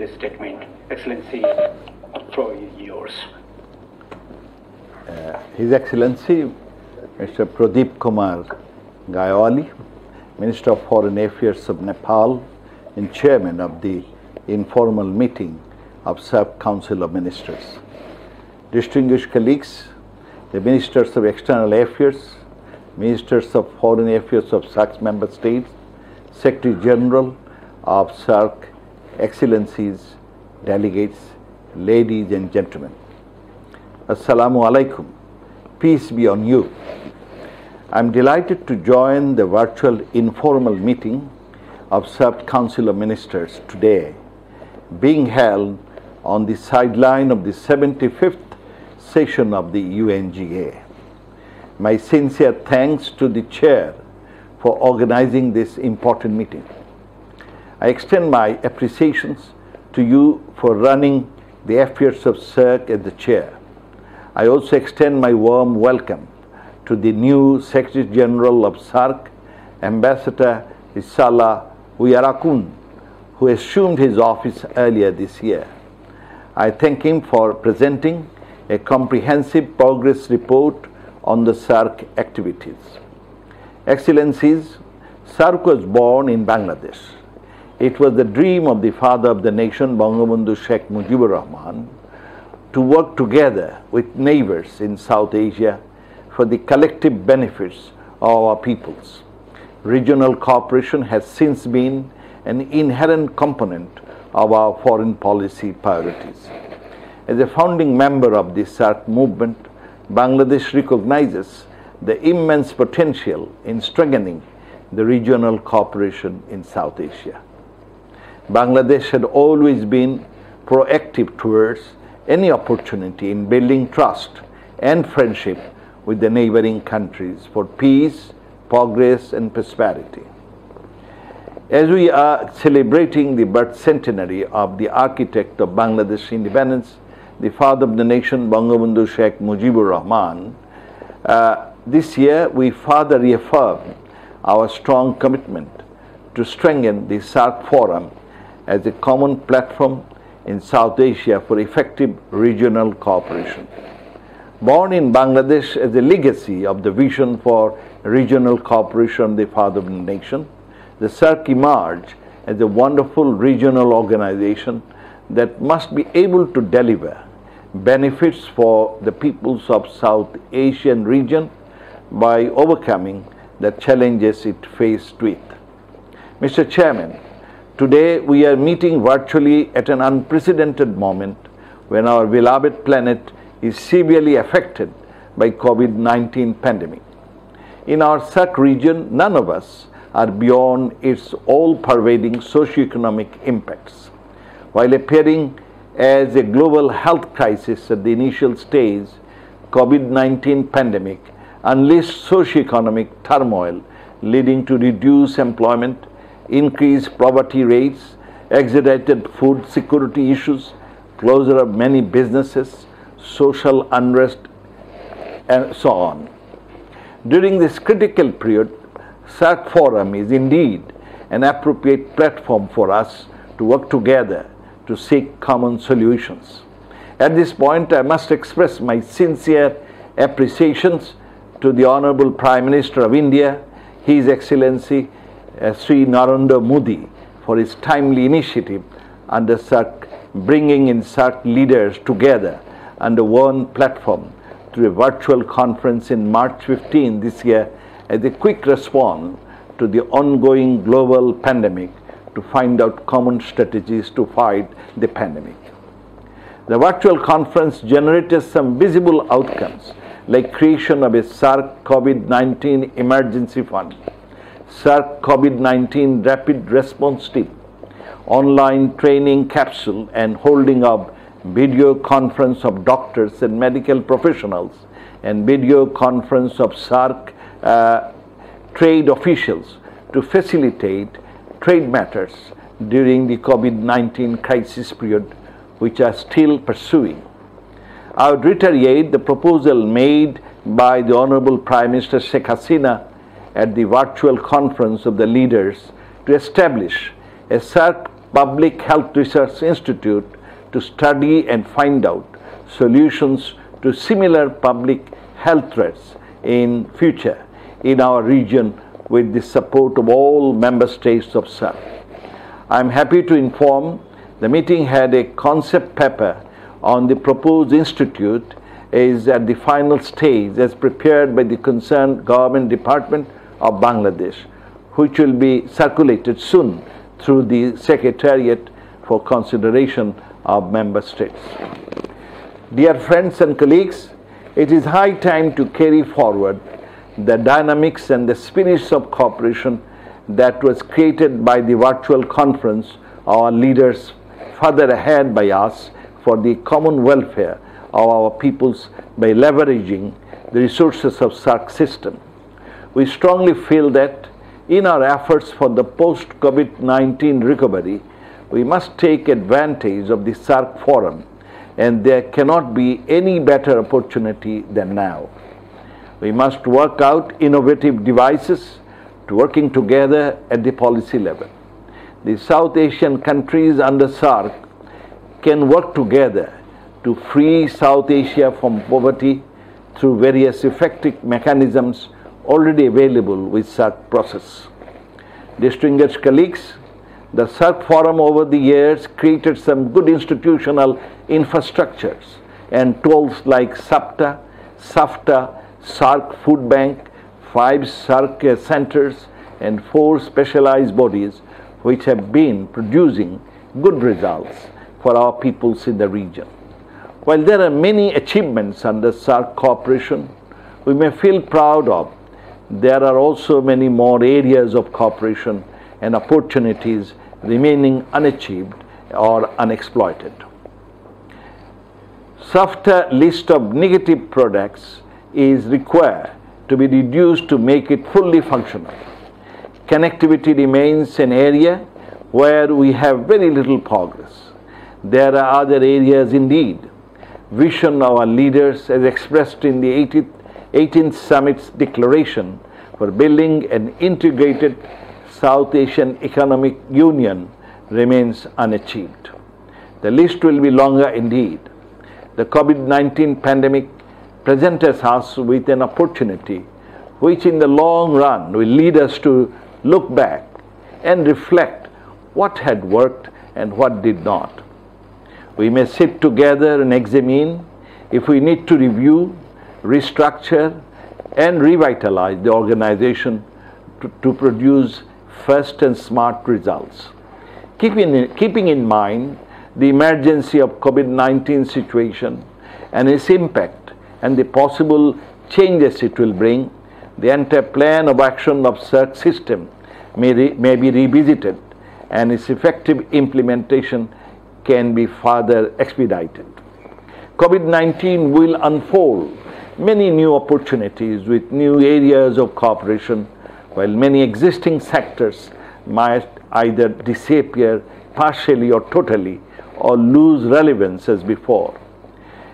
this statement. Excellency, the floor is yours. His Excellency, Mr. Pradeep Kumar Gayawali, Minister of Foreign Affairs of Nepal and Chairman of the informal meeting of SAARC Council of Ministers. Distinguished colleagues, the Ministers of External Affairs, Ministers of Foreign Affairs of SAARC member states, Secretary General of SAARC, Excellencies, delegates, ladies and gentlemen. Assalamu alaikum. Peace be on you. I am delighted to join the virtual informal meeting of SAARC Council of Ministers today, being held on the sideline of the 75th session of the UNGA. My sincere thanks to the Chair for organizing this important meeting. I extend my appreciations to you for running the affairs of SAARC as the Chair. I also extend my warm welcome to the new Secretary General of SAARC, Ambassador Isala Uyarakun, who assumed his office earlier this year. I thank him for presenting a comprehensive progress report on the SAARC activities. Excellencies, SAARC was born in Bangladesh. It was the dream of the father of the nation, Bangabandhu Sheikh Mujibur Rahman, to work together with neighbors in South Asia for the collective benefits of our peoples. Regional cooperation has since been an inherent component of our foreign policy priorities. As a founding member of the SAARC movement, Bangladesh recognizes the immense potential in strengthening the regional cooperation in South Asia. Bangladesh had always been proactive towards any opportunity in building trust and friendship with the neighboring countries for peace, progress and prosperity. As we are celebrating the birth centenary of the architect of Bangladesh independence, the father of the nation, Bangabandhu Sheikh Mujibur Rahman, this year we further reaffirm our strong commitment to strengthen the SAARC Forum as a common platform in South Asia for effective regional cooperation. Born in Bangladesh as a legacy of the vision for regional cooperation, the father of the nation, the SAARC emerged as a wonderful regional organization that must be able to deliver benefits for the peoples of South Asian region by overcoming the challenges it faced with. Mr. Chairman, today we are meeting virtually at an unprecedented moment when our beloved planet is severely affected by COVID-19 pandemic. In our SAARC region, none of us are beyond its all-pervading socio-economic impacts. While appearing as a global health crisis at the initial stage, COVID-19 pandemic unleashed socio-economic turmoil leading to reduced employment, increased poverty rates, exaggerated food security issues, closure of many businesses, social unrest, and so on. During this critical period, SAARC Forum is indeed an appropriate platform for us to work together to seek common solutions. At this point, I must express my sincere appreciations to the Honorable Prime Minister of India, His Excellency Sri Narendra Modi, for his timely initiative under SAARC, bringing in SAARC leaders together under one platform through a virtual conference in March 15 this year as a quick response to the ongoing global pandemic to find out common strategies to fight the pandemic. The virtual conference generated some visible outcomes like creation of a SAARC COVID-19 emergency fund, SAARC COVID-19 rapid response team, online training capsule and holding of video conference of doctors and medical professionals and video conference of SAARC trade officials to facilitate trade matters during the COVID-19 crisis period, which are still pursuing. I would reiterate the proposal made by the Honorable Prime Minister Sheikh Hasina at the virtual conference of the leaders to establish a SAARC Public Health Research Institute to study and find out solutions to similar public health threats in future in our region with the support of all member states of SAARC. I am happy to inform the meeting had a concept paper on the proposed institute is at the final stage as prepared by the concerned government department of Bangladesh, which will be circulated soon through the Secretariat for consideration of member states. Dear friends and colleagues, it is high time to carry forward the dynamics and the spirits of cooperation that was created by the virtual conference our leaders further ahead by us for the common welfare of our peoples by leveraging the resources of SAARC system. We strongly feel that in our efforts for the post-COVID-19 recovery, we must take advantage of the SAARC forum, and there cannot be any better opportunity than now. We must work out innovative devices to working together at the policy level. The South Asian countries under SAARC can work together to free South Asia from poverty through various effective mechanisms already available with SAARC process. Distinguished colleagues, the SAARC forum over the years created some good institutional infrastructures and tools like SAPTA, SAFTA, SAARC Food Bank, 5 SAARC centers and 4 specialized bodies which have been producing good results for our peoples in the region. While there are many achievements under SAARC cooperation we may feel proud of, there are also many more areas of cooperation and opportunities remaining unachieved or unexploited. SAFTA list of negative products is required to be reduced to make it fully functional. Connectivity remains an area where we have very little progress. There are other areas indeed. Vision of our leaders as expressed in the 18th Summit's declaration for building an integrated South Asian Economic Union remains unachieved. The list will be longer indeed. The COVID-19 pandemic presents us with an opportunity which in the long run will lead us to look back and reflect what had worked and what did not. We may sit together and examine if we need to review, restructure, and revitalize the organization to produce fast and smart results. Keeping in mind the emergency of COVID-19 situation and its impact and the possible changes it will bring, the entire plan of action of SAARC system may be revisited and its effective implementation can be further expedited. COVID-19 will unfold many new opportunities with new areas of cooperation, while many existing sectors might either disappear partially or totally or lose relevance as before.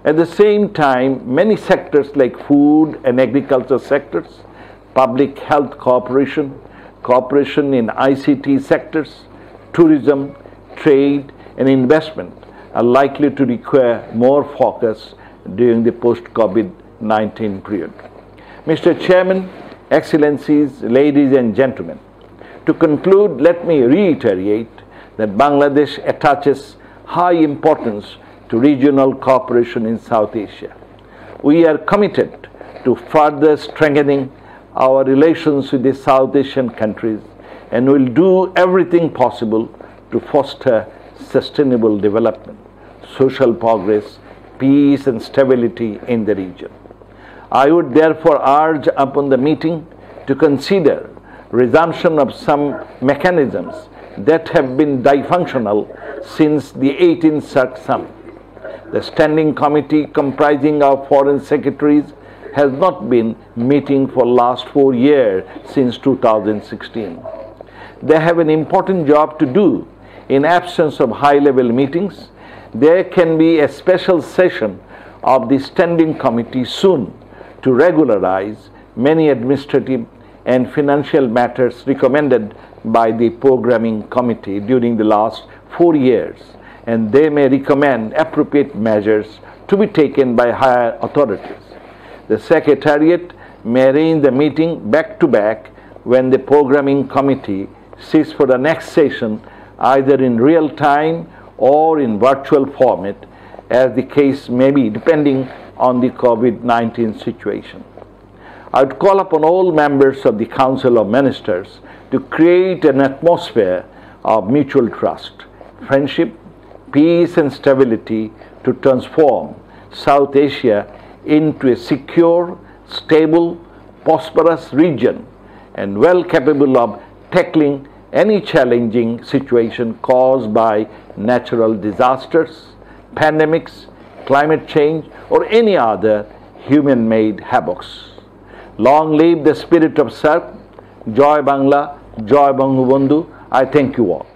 At the same time, many sectors like food and agriculture sectors, public health cooperation, cooperation in ICT sectors, tourism, trade, and investment are likely to require more focus during the post-COVID-19 period. Mr. Chairman, Excellencies, ladies and gentlemen, to conclude, let me reiterate that Bangladesh attaches high importance to regional cooperation in South Asia. We are committed to further strengthening our relations with the South Asian countries and will do everything possible to foster sustainable development, social progress, peace and stability in the region. I would therefore urge upon the meeting to consider resumption of some mechanisms that have been dysfunctional since the 18th SAARC Summit. The Standing Committee comprising of foreign secretaries has not been meeting for last 4 years since 2016. They have an important job to do. In absence of high-level meetings, there can be a special session of the Standing Committee soon to regularize many administrative and financial matters recommended by the Programming Committee during the last 4 years, and they may recommend appropriate measures to be taken by higher authorities. The Secretariat may arrange the meeting back to back when the programming committee sits for the next session, either in real time or in virtual format, as the case may be, depending on the COVID-19 situation. I would call upon all members of the Council of Ministers to create an atmosphere of mutual trust, friendship, peace and stability to transform South Asia into a secure, stable, prosperous region and well capable of tackling any challenging situation caused by natural disasters, pandemics, climate change, or any other human-made havocs. Long live the spirit of Sark. Joy Bangla, Joy Bangabandhu. I thank you all.